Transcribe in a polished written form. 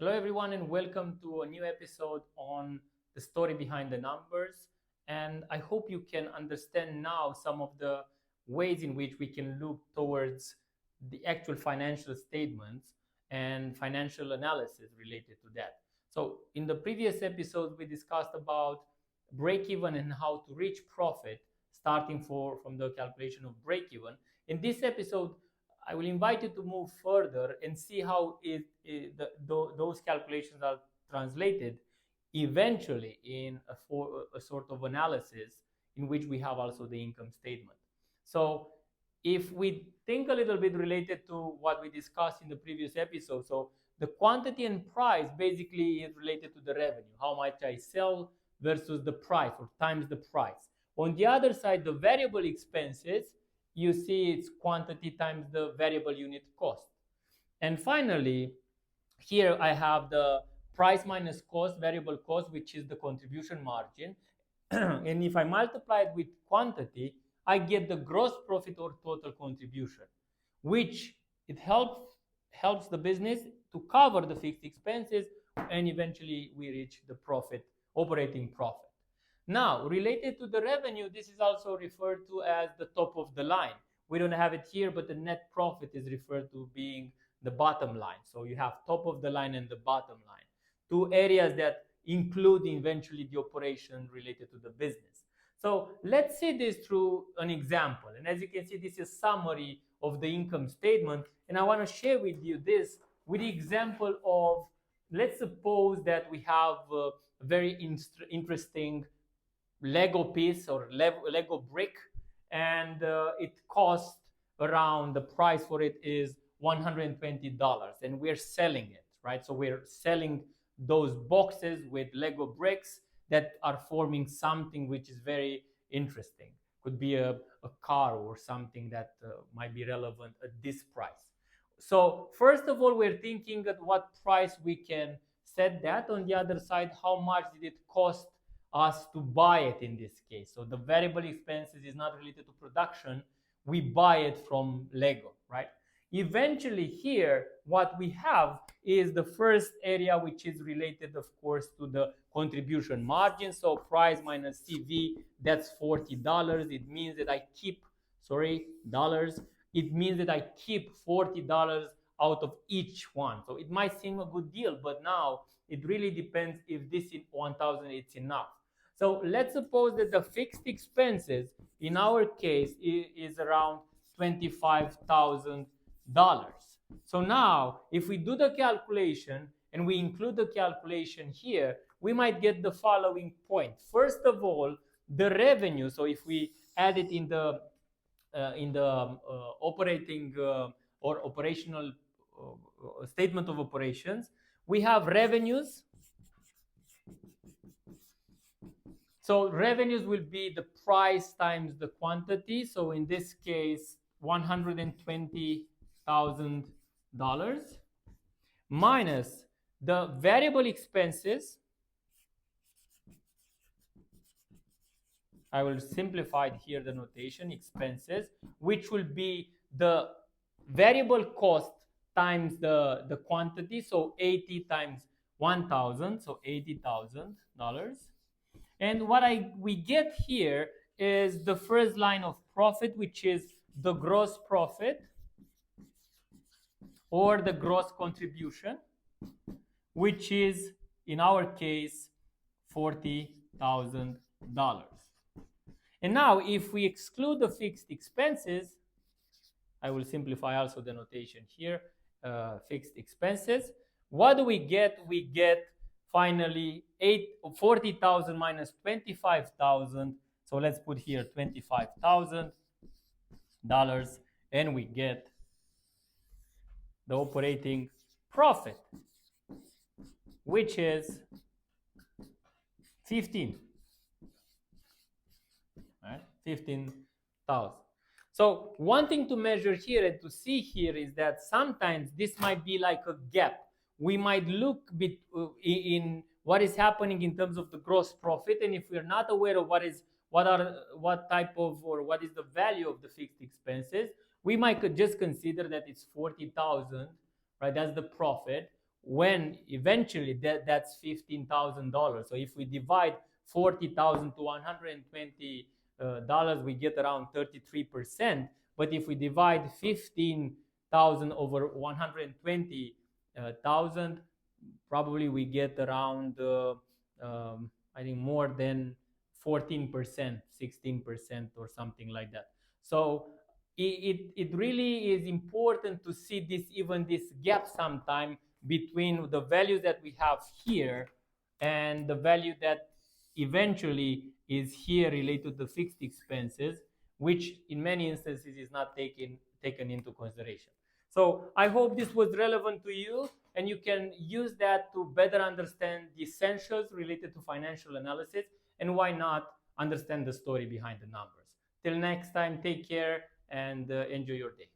Hello, everyone, and welcome to a new episode on the story behind the numbers. And I hope you can understand now some of the ways in which we can look towards the actual financial statements and financial analysis related to that. So, in the previous episode, we discussed about break even and how to reach profit starting from the calculation of break even. In this episode, I will invite you to move further and see how those calculations are translated eventually in a sort of analysis in which we have also the income statement. So if we think a little bit related to what we discussed in the previous episode, so the quantity and price basically is related to the revenue, how much I sell versus the price or times the price. On the other side, the variable expenses, you see it's quantity times the variable unit cost. And finally, here I have the price minus cost, variable cost, which is the contribution margin. And if I multiply it with quantity, I get the gross profit or total contribution, which it helps the business to cover the fixed expenses, and eventually we reach the profit, operating profit. Now, related to the revenue, this is also referred to as the top of the line. We don't have it here, but the net profit is referred to being the bottom line. So you have top of the line and the bottom line. Two areas that include eventually the operation related to the business. So let's see this through an example. And as you can see, this is a summary of the income statement. And I want to share with you this with the example of, let's suppose that we have a very interesting Lego piece or Lego brick, and it costs around, the price for it is $120, and we're selling it, right? So we're selling those boxes with Lego bricks that are forming something which is very interesting. Could be a car or something that might be relevant at this price. So first of all, we're thinking at what price we can set that. On the other side, how much did it cost us to buy it in this case? So the variable expenses is not related to production. We buy it from Lego, right? Eventually here, what we have is the first area, which is related, of course, to the contribution margin. So price minus CV, that's $40. It means that I keep, dollars. It means that I keep $40 out of each one. So it might seem a good deal, but now it really depends if this in 1,000 it's enough. So let's suppose that the fixed expenses in our case is around $25,000. So now if we do the calculation and we include the calculation here, we might get the following point. First of all, the revenue. So if we add it in the operating or operational statement of operations, we have revenues. So revenues will be the price times the quantity. So in this case, $120,000 minus the variable expenses. I will simplify here the notation, expenses, which will be the variable cost times the quantity. So 80 times 1,000, so $80,000. And what we get here is the first line of profit, which is the gross profit or the gross contribution, which is in our case $40,000. And now if we exclude the fixed expenses, I will simplify also the notation here, fixed expenses. What do we get? We get finally 40,000 minus 25,000. So let's put here $25,000, and we get the operating profit, which is 15. Right? 15,000. So one thing to measure here and to see here is that sometimes this might be like a gap. We might look in what is happening in terms of the gross profit, and if we're not aware of what is the value of the fixed expenses, we might just consider that it's 40,000, right? That's the profit. when eventually that's $15,000. So if we divide 40,000 to $120, we get around 33%. But if we divide 15,000 over 120,000, probably we get around I think more than 14%, 16% or something like that. So it really is important to see this gap sometime between the value that we have here and the value that eventually is here related to fixed expenses, which in many instances is not taken into consideration. So I hope this was relevant to you, and you can use that to better understand the essentials related to financial analysis, and why not understand the story behind the numbers. Till next time, take care and enjoy your day.